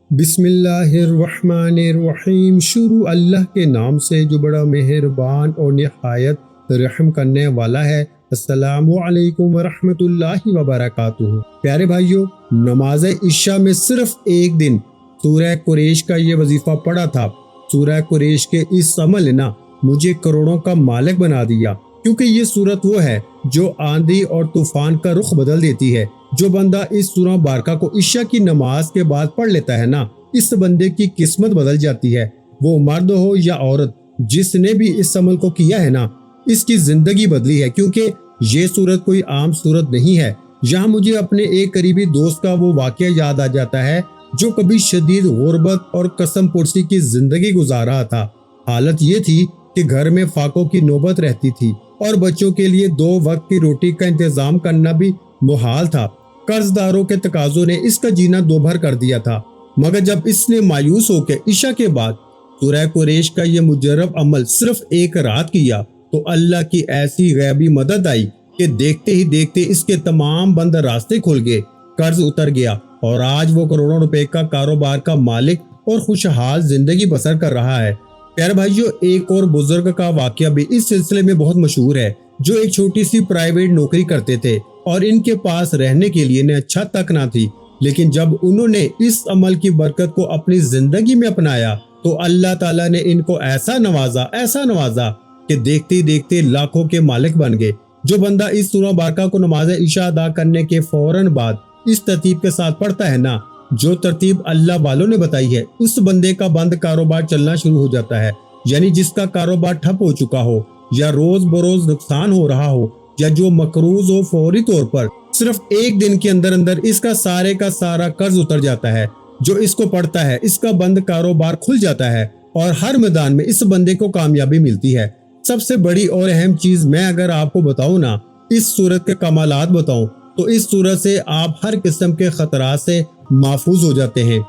بسم اللہ الرحمن الرحیم۔ شروع اللہ کے نام سے جو بڑا مہربان اور نہایت رحم کرنے والا ہے۔ السلام علیکم ورحمۃ اللہ وبرکاتہ۔ پیارے بھائیوں، نماز عشاء میں صرف ایک دن سورہ قریش کا یہ وظیفہ پڑھا تھا۔ سورہ قریش کے اس عمل نے مجھے کروڑوں کا مالک بنا دیا، کیونکہ یہ سورت وہ ہے جو آندھی اور طوفان کا رخ بدل دیتی ہے۔ جو بندہ اس سورہ بارکہ کو عشاء کی نماز کے بعد پڑھ لیتا ہے نا، اس بندے کی قسمت بدل جاتی ہے۔ وہ مرد ہو یا عورت، جس نے بھی اس عمل کو کیا ہے نا، اس کی زندگی بدلی ہے، کیونکہ یہ سورت کوئی عام سورت نہیں ہے۔ یہاں مجھے اپنے ایک قریبی دوست کا وہ واقعہ یاد آ جاتا ہے جو کبھی شدید غربت اور قسم پرسی کی زندگی گزار رہا تھا۔ حالت یہ تھی کہ گھر میں فاقوں کی نوبت رہتی تھی اور بچوں کے لیے 2 وقت کی روٹی کا انتظام کرنا بھی محال تھا۔ قرض داروں کے تقاضوں نے اس کا جینا دوبھر کر دیا تھا، مگر جب اس نے مایوس ہو کے عشاء کے بعد سورہ قریش کا یہ مجرب عمل صرف ایک رات کیا تو اللہ کی ایسی غیبی مدد آئی کہ دیکھتے ہی دیکھتے اس کے تمام بند راستے کھل گئے، قرض اتر گیا اور آج وہ کروڑوں روپے کا کاروبار کا مالک اور خوشحال زندگی بسر کر رہا ہے۔ پیارے بھائیوں، ایک اور بزرگ کا واقعہ بھی اس سلسلے میں بہت مشہور ہے، جو ایک چھوٹی سی پرائیویٹ نوکری کرتے تھے اور ان کے پاس رہنے کے لیے اچھا تک نہ تھی، لیکن جب انہوں نے اس عمل کی برکت کو اپنی زندگی میں اپنایا تو اللہ تعالیٰ نے ان کو ایسا نوازا کہ دیکھتے ہی دیکھتے لاکھوں کے مالک بن گئے۔ جو بندہ اس سورہ بارکہ کو نماز عشاء ادا کرنے کے فوراً بعد اس ترتیب کے ساتھ پڑھتا ہے نا، جو ترتیب اللہ والوں نے بتائی ہے، اس بندے کا بند کاروبار چلنا شروع ہو جاتا ہے۔ یعنی جس کا کاروبار ٹھپ ہو چکا ہو یا روز بروز نقصان ہو رہا ہو یا جو مقروض ہو، فوری طور پر صرف ایک دن کے اندر اس کا سارا قرض اتر جاتا ہے۔ جو اس کو پڑھتا ہے، اس کا بند کاروبار کھل جاتا ہے اور ہر میدان میں اس بندے کو کامیابی ملتی ہے۔ سب سے بڑی اور اہم چیز میں اگر آپ کو بتاؤں نا، اس صورت کے کمالات بتاؤں تو اس صورت سے آپ ہر قسم کے خطرات سے محفوظ ہو جاتے ہیں،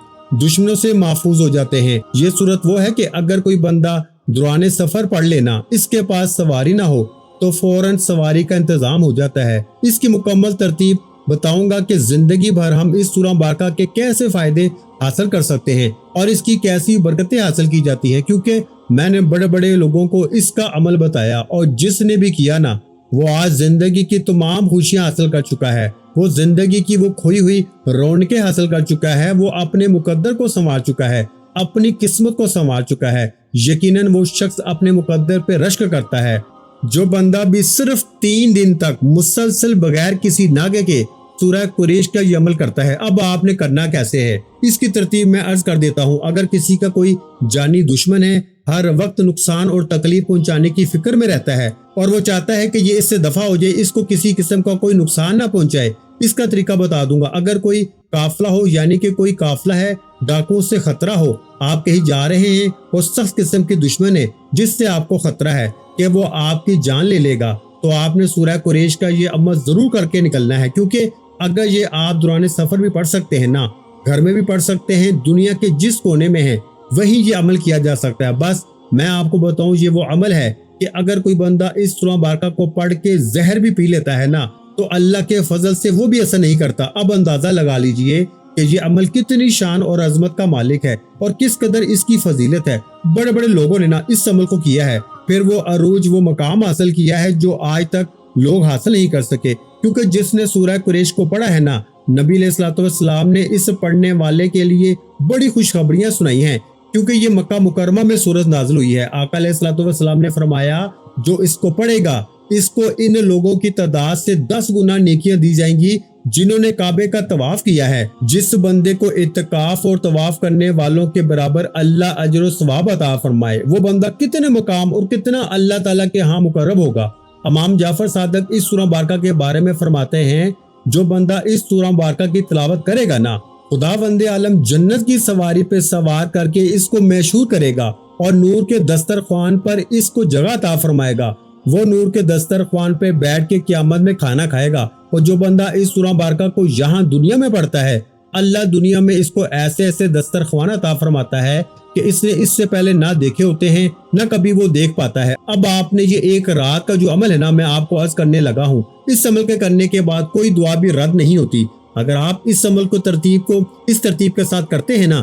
دشمنوں سے محفوظ ہو جاتے ہیں۔ یہ صورت وہ ہے کہ اگر کوئی بندہ دوران سفر پڑھ لینا، اس کے پاس سواری نہ ہو تو فوراً سواری کا انتظام ہو جاتا ہے۔ اس کی مکمل ترتیب بتاؤں گا کہ زندگی بھر ہم اس سورہ بارکہ کے کیسے فائدے حاصل کر سکتے ہیں اور اس کی کیسی برکتیں حاصل کی جاتی ہیں، کیونکہ میں نے بڑے بڑے لوگوں کو اس کا عمل بتایا اور جس نے بھی کیا نا، وہ آج زندگی کی تمام خوشیاں حاصل کر چکا ہے، وہ زندگی کی وہ کھوئی ہوئی رونقیں حاصل کر چکا ہے، وہ اپنے مقدر کو سنوار چکا ہے، اپنی قسمت کو سنوار چکا ہے۔ یقیناً وہ شخص اپنے مقدر پہ رشک کرتا ہے۔ جو بندہ بھی صرف 3 دن تک مسلسل بغیر کسی ناغے کے سورہ قریش کا یہ عمل کرتا ہے، اب آپ نے کرنا کیسے ہے، اس کی ترتیب میں عرض کر دیتا ہوں۔ اگر کسی کا کوئی جانی دشمن ہے، ہر وقت نقصان اور تکلیف پہنچانے کی فکر میں رہتا ہے اور وہ چاہتا ہے کہ یہ اس سے دفع ہو جائے، اس کو کسی قسم کا کوئی نقصان نہ پہنچائے، اس کا طریقہ بتا دوں گا۔ اگر کوئی قافلہ ہو، یعنی کہ کوئی قافلہ ہے، ڈاکوؤں سے خطرہ ہو، آپ کہیں جا رہے ہیں، وہ سخت قسم کی دشمن ہے جس سے آپ کو خطرہ ہے کہ وہ آپ کی جان لے لے گا، تو آپ نے سورہ قریش کا یہ عمل ضرور کر کے نکلنا ہے، کیونکہ اگر یہ آپ دوران سفر بھی پڑھ سکتے ہیں نا، گھر میں بھی پڑھ سکتے ہیں، دنیا کے جس کونے میں ہیں وہیں یہ عمل کیا جا سکتا ہے۔ بس میں آپ کو بتاؤں، یہ وہ عمل ہے کہ اگر کوئی بندہ اس سورہ بارکہ کو پڑھ کے زہر بھی پی لیتا ہے نا، تو اللہ کے فضل سے وہ بھی اثر نہیں کرتا۔ اب اندازہ لگا لیجئے کہ یہ عمل کتنی شان اور عظمت کا مالک ہے اور کس قدر اس کی فضیلت ہے۔ بڑے بڑے لوگوں نے نا اس عمل کو کیا ہے، پھر وہ عروج، وہ مقام حاصل کیا ہے جو آج تک لوگ حاصل نہیں کر سکے، کیونکہ جس نے سورہ قریش کو پڑھا ہے نا، نبی علیہ الصلوۃ والسلام نے اس پڑھنے والے کے لیے بڑی خوشخبریاں سنائی ہیں، کیونکہ یہ مکہ مکرمہ میں سورت نازل ہوئی ہے۔ آقا علیہ الصلوۃ والسلام نے فرمایا، جو اس کو پڑھے گا، اس کو ان لوگوں کی تعداد سے 10 گنا نیکیاں دی جائیں گی جنہوں نے کعبے کا طواف کیا ہے۔ جس بندے کو اعتکاف اور طواف کرنے والوں کے برابر اللہ اجر و ثواب عطا فرمائے، وہ بندہ کتنے مقام اور کتنا اللہ تعالیٰ کے ہاں مقرب ہوگا۔ امام جعفر صادق اس سورہ بارکہ کے بارے میں فرماتے ہیں، جو بندہ اس سورہ بارکہ کی تلاوت کرے گا نا، خداوند عالم جنت کی سواری پہ سوار کر کے اس کو محشور کرے گا اور نور کے دسترخوان پر اس کو جگہ عطا فرمائے گا۔ وہ نور کے دسترخوان پہ بیٹھ کے قیامت میں کھانا کھائے گا۔ اور جو بندہ اس سورہ بارکہ کو یہاں دنیا میں پڑھتا ہے، اللہ دنیا میں اس کو ایسے دسترخوان عطا فرماتا ہے کہ اس نے اس سے پہلے نہ دیکھے ہوتے ہیں، نہ کبھی وہ دیکھ پاتا ہے۔ اب آپ نے یہ ایک رات کا جو عمل ہے نا، میں آپ کو عرض کرنے لگا ہوں، اس عمل کے کرنے کے بعد کوئی دعا بھی رد نہیں ہوتی۔ اگر آپ اس عمل کو اس ترتیب کے ساتھ کرتے ہیں نا،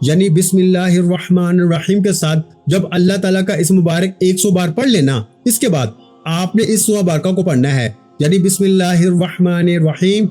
یعنی بسم اللہ الرحمن الرحیم کے ساتھ جب اللہ تعالیٰ کا اسم مبارک 100 بار پڑھ لینا، اس کے بعد آپ نے اس سورہ بارکہ کو پڑھنا ہے، یعنی بسم اللہ الرحمن الرحیم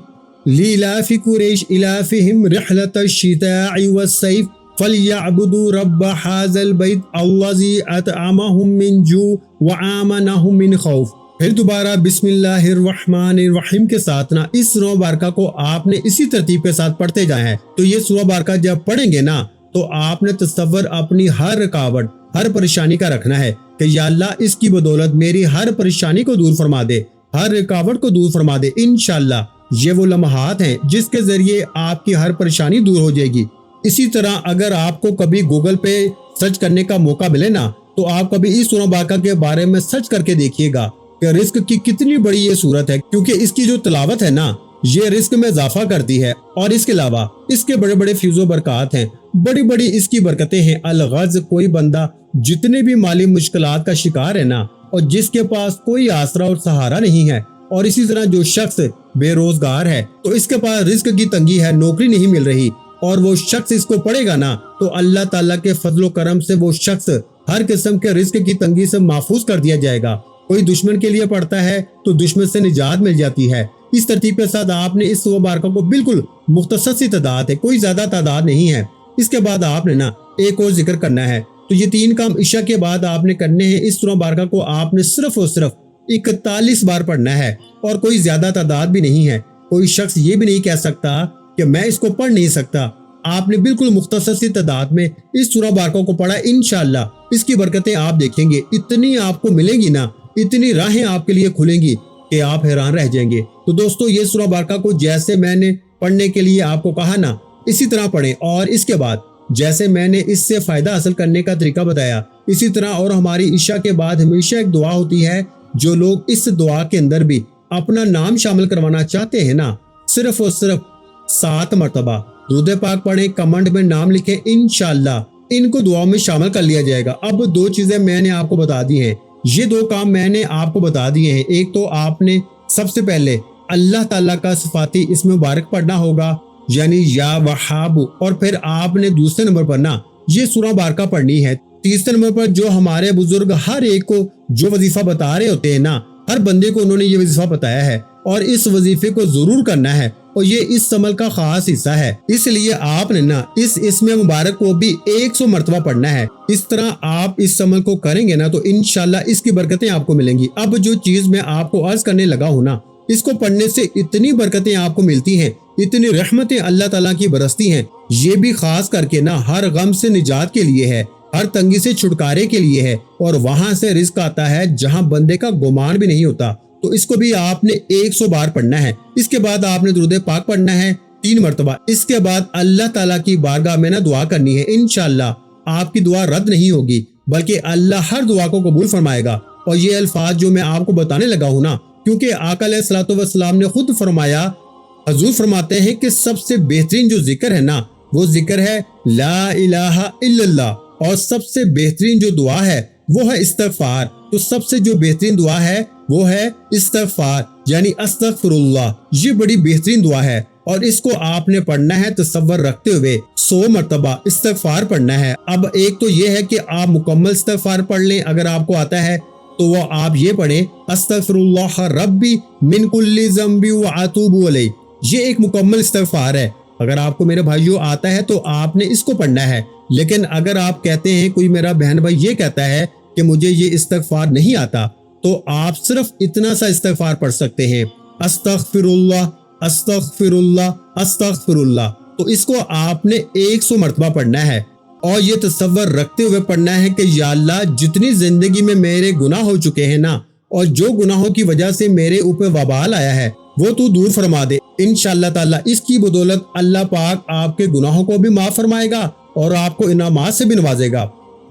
لیلاف قریش الافہم رحلۃ الشتاء والصیف فلیعبدوا رب ھذا البیت الذی اطعمہم من جوع وآمنہم من خوف۔ پھر دوبارہ بسم اللہ الرحمن الرحیم کے ساتھ نا اس سورہ بارکہ کو آپ نے اسی ترتیب کے ساتھ پڑھتے جائیں ہیں۔ تو یہ سورہ بارکہ جب پڑھیں گے نا تو آپ نے تصور اپنی ہر رکاوٹ، ہر پریشانی کا رکھنا ہے کہ یا اللہ اس کی بدولت میری ہر پریشانی کو دور فرما دے، ہر رکاوٹ کو دور فرما دے۔ انشاءاللہ یہ وہ لمحات ہیں جس کے ذریعے آپ کی ہر پریشانی دور ہو جائے گی۔ اسی طرح اگر آپ کو کبھی گوگل پہ سرچ کرنے کا موقع ملے نا تو آپ کبھی اس سورہ بارکہ کے بارے میں سرچ کر کے دیکھیے گا کہ رزق کی کتنی بڑی یہ صورت ہے، کیونکہ اس کی جو تلاوت ہے نا یہ رزق میں اضافہ کرتی ہے، اور اس کے علاوہ اس کے بڑے بڑے فیض و برکات ہیں، بڑی بڑی اس کی برکتیں ہیں۔ الغرض کوئی بندہ جتنے بھی مالی مشکلات کا شکار ہے نا، اور جس کے پاس کوئی آسرا اور سہارا نہیں ہے، اور اسی طرح جو شخص بے روزگار ہے تو اس کے پاس رزق کی تنگی ہے، نوکری نہیں مل رہی، اور وہ شخص اس کو پڑھے گا نا تو اللہ تعالیٰ کے فضل و کرم سے وہ شخص ہر قسم کے رزق کی تنگی سے محفوظ کر دیا جائے گا۔ کوئی دشمن کے لیے پڑھتا ہے تو دشمن سے نجات مل جاتی ہے۔ اس ترتیب کے ساتھ آپ نے اس سورہ بارکہ کو بالکل مختصر سی تعداد ہے، کوئی زیادہ تعداد نہیں ہے۔ اس کے بعد آپ نے نا ایک اور ذکر کرنا ہے، تو یہ 3 کام عشاء کے بعد آپ نے کرنے ہیں۔ اس سورہ بارکہ کو آپ نے صرف اور صرف 41 بار پڑھنا ہے، اور کوئی زیادہ تعداد بھی نہیں ہے۔ کوئی شخص یہ بھی نہیں کہہ سکتا کہ میں اس کو پڑھ نہیں سکتا۔ آپ نے بالکل مختصر سی تعداد میں اس سورہ بارکہ کو پڑھا، انشاءاللہ اس کی برکتیں آپ دیکھیں گے، اتنی آپ کو ملیں گی نا، اتنی راہیں آپ کے لیے کھلیں گی کہ آپ حیران رہ جائیں گے۔ تو دوستو یہ سورہ بارکہ کو جیسے میں نے پڑھنے کے لیے آپ کو کہا نا اسی طرح پڑھیں، اور اس کے بعد جیسے میں نے اس سے فائدہ حاصل کرنے کا طریقہ بتایا اسی طرح، اور ہماری عشاء کے بعد ہمیشہ ایک دعا ہوتی ہے، جو لوگ اس دعا کے اندر بھی اپنا نام شامل کروانا چاہتے ہیں نا، صرف اور صرف 7 مرتبہ درود پاک پڑھیں، کمنٹ میں نام لکھیں، انشاءاللہ ان کو دعا میں شامل کر لیا جائے گا۔ اب 2 چیزیں میں نے آپ کو بتا دی ہیں، یہ 2 کام میں نے آپ کو بتا دیے ہیں۔ ایک تو آپ نے سب سے پہلے اللہ تعالیٰ کا صفاتی اسم مبارک پڑھنا ہوگا، یعنی یا وہاب، اور پھر آپ نے دوسرے نمبر پر نا یہ سورہ بارکہ پڑھنی ہے۔ تیسرے نمبر پر جو ہمارے بزرگ ہر ایک کو جو وظیفہ بتا رہے ہوتے ہیں نا، ہر بندے کو انہوں نے یہ وظیفہ بتایا ہے، اور اس وظیفے کو ضرور کرنا ہے، اور یہ اس عمل کا خاص حصہ ہے۔ اس لیے آپ نے نا اس اسم مبارک کو بھی 100 مرتبہ پڑھنا ہے۔ اس طرح آپ اس عمل کو کریں گے نا تو انشاءاللہ اس کی برکتیں آپ کو ملیں گی۔ اب جو چیز میں آپ کو عرض کرنے لگا ہوں نا، اس کو پڑھنے سے اتنی برکتیں آپ کو ملتی ہیں، اتنی رحمتیں اللہ تعالیٰ کی برستی ہیں، یہ بھی خاص کر کے نا ہر غم سے نجات کے لیے ہے، ہر تنگی سے چھٹکارے کے لیے ہے، اور وہاں سے رزق آتا ہے جہاں بندے کا گمان بھی نہیں ہوتا۔ تو اس کو بھی آپ نے 100 بار پڑھنا ہے۔ اس کے بعد آپ نے درود پاک پڑھنا ہے 3 مرتبہ۔ اس کے بعد اللہ تعالیٰ کی بارگاہ میں نا دعا کرنی ہے، انشاءاللہ آپ کی دعا رد نہیں ہوگی، بلکہ اللہ ہر دعا کو قبول فرمائے گا۔ اور یہ الفاظ جو میں آپ کو بتانے لگا ہوں نا، کیونکہ آقا علیہ الصلوۃ والسلام نے خود فرمایا، حضور فرماتے ہیں کہ سب سے بہترین جو ذکر ہے نا وہ ذکر ہے لا الہ الا اللہ، اور سب سے بہترین جو دعا ہے وہ ہے استغفار۔ تو سب سے جو بہترین دعا ہے وہ ہے استغفار، یعنی استغفر اللہ۔ یہ بڑی بہترین دعا ہے، اور اس کو آپ نے پڑھنا ہے تصور رکھتے ہوئے 100 مرتبہ استغفار پڑھنا ہے۔ اب ایک تو یہ ہے کہ آپ مکمل استغفار پڑھ لیں، اگر آپ کو آتا ہے تو وہ آپ یہ پڑھیں استغفر اللہ ربی من کل ذنب واتوب الیہ، یہ ایک مکمل استغفار ہے۔ اگر آپ کو میرے بھائیوں آتا ہے تو آپ نے اس کو پڑھنا ہے، لیکن اگر آپ کہتے ہیں، کوئی میرا بہن بھائی یہ کہتا ہے کہ مجھے یہ استغفار نہیں آتا، تو آپ صرف اتنا سا استغفار پڑھ سکتے ہیں، استغفر اللہ استغفر اللہ استغفر اللہ۔ تو اس کو آپ نے 100 مرتبہ پڑھنا ہے، اور یہ تصور رکھتے ہوئے پڑھنا ہے کہ یا اللہ جتنی زندگی میں میرے گناہ ہو چکے ہیں نا، اور جو گناہوں کی وجہ سے میرے اوپر وبال آیا ہے وہ تو دور فرما دے۔ انشاءاللہ تعالیٰ اس کی بدولت اللہ پاک آپ کے گناہوں کو بھی معاف فرمائے گا، اور آپ کو انعامات سے بھی نوازے گا۔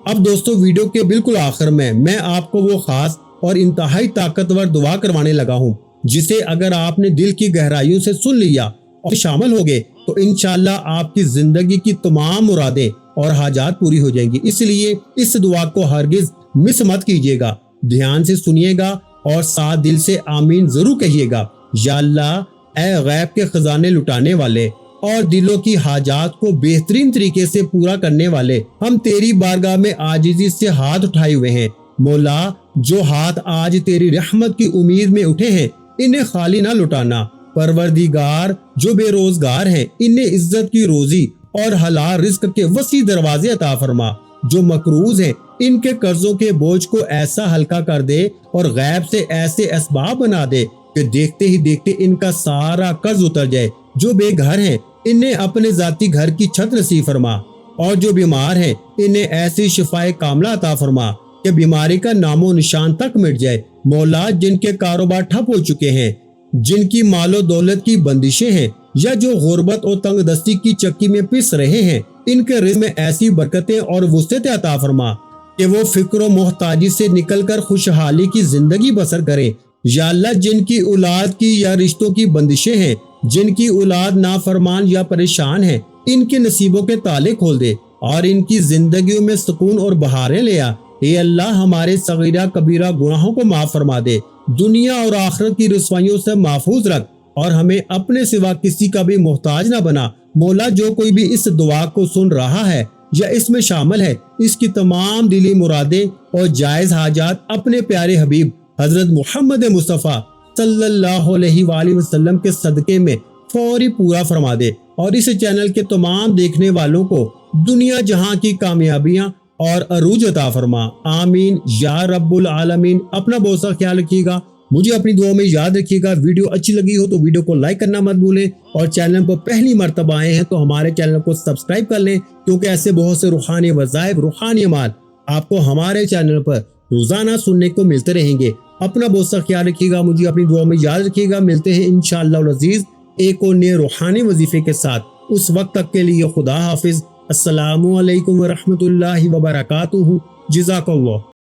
اب دوستو ویڈیو کے بالکل آخر میں آپ کو وہ خاص اور انتہائی طاقتور دعا کروانے لگا ہوں، جسے اگر آپ نے دل کی گہرائیوں سے سن لیا اور شامل ہو گئے تو انشاءاللہ آپ کی زندگی کی تمام مرادیں اور حاجات پوری ہو جائیں گی۔ اس لیے اس دعا کو ہرگز مس مت کیجیے گا، دھیان سے سنیے گا اور ساتھ دل سے آمین ضرور کہیے گا۔ یا اللہ، اے غیب کے خزانے لٹانے والے، اور دلوں کی حاجات کو بہترین طریقے سے پورا کرنے والے، ہم تیری بارگاہ میں عاجزی سے ہاتھ اٹھائے ہوئے ہیں۔ مولا، جو ہاتھ آج تیری رحمت کی امید میں اٹھے ہیں انہیں خالی نہ لٹانا۔ پروردگار، جو بے روزگار ہیں انہیں عزت کی روزی اور حلال رزق کے وسیع دروازے عطا فرما۔ جو مقروض ہیں ان کے قرضوں کے بوجھ کو ایسا ہلکا کر دے اور غیب سے ایسے اسباب بنا دے کہ دیکھتے ہی دیکھتے ان کا سارا قرض اتر جائے۔ جو بے گھر ہیں انہیں اپنے ذاتی گھر کی چھت نصیب فرما، اور جو بیمار ہیں انہیں ایسی شفائے کاملہ عطا فرما کہ بیماری کا نام و نشان تک مٹ جائے۔ مولا، جن کے کاروبار ٹھپ ہو چکے ہیں، جن کی مال و دولت کی بندشیں ہیں، یا جو غربت اور تنگ دستی کی چکی میں پس رہے ہیں، ان کے رزق میں ایسی برکتیں اور وسعت عطا فرما کہ وہ فقر و محتاجی سے نکل کر خوشحالی کی زندگی بسر کریں۔ یا اللہ، جن کی اولاد کی یا رشتوں کی بندشیں ہیں، جن کی اولاد نافرمان یا پریشان ہے، ان کے نصیبوں کے تالے کھول دے اور ان کی زندگیوں میں سکون اور بہاریں لے آ۔ اے اللہ، ہمارے صغیرہ کبیرہ گناہوں کو معاف فرما دے، دنیا اور آخرت کی رسوائیوں سے محفوظ رکھ، اور ہمیں اپنے سوا کسی کا بھی محتاج نہ بنا۔ مولا، جو کوئی بھی اس دعا کو سن رہا ہے یا اس میں شامل ہے، اس کی تمام دلی مرادیں اور جائز حاجات اپنے پیارے حبیب حضرت محمد مصطفیٰ صلی اللہ علیہ وآلہ وسلم کے صدقے میں فوری پورا فرما دے، اور اس چینل کے تمام دیکھنے والوں کو دنیا جہاں کی کامیابیاں اور عروج عطا فرما۔ آمین یا رب العالمین۔ اپنا بہت سا خیال رکھیے گا، مجھے اپنی دعاؤں میں یاد رکھیے گا۔ ویڈیو اچھی لگی ہو تو ویڈیو کو لائک کرنا مت بھولیں، اور چینل پر پہلی مرتبہ آئے ہیں تو ہمارے چینل کو سبسکرائب کر لیں، کیونکہ ایسے بہت سے روحانی وظائف، روحانی اعمال آپ کو ہمارے چینل پر روزانہ سننے کو ملتے رہیں گے۔ اپنا بہت سا خیال رکھیے گا، مجھے اپنی دعاؤں میں یاد رکھیے گا۔ ملتے ہیں انشاءاللہ العزیز ایک اور نئے روحانی وظیفے کے ساتھ۔ اس وقت تک کے لیے خدا حافظ۔ السلام علیکم ورحمۃ اللہ وبرکاتہ۔ جزاک اللہ۔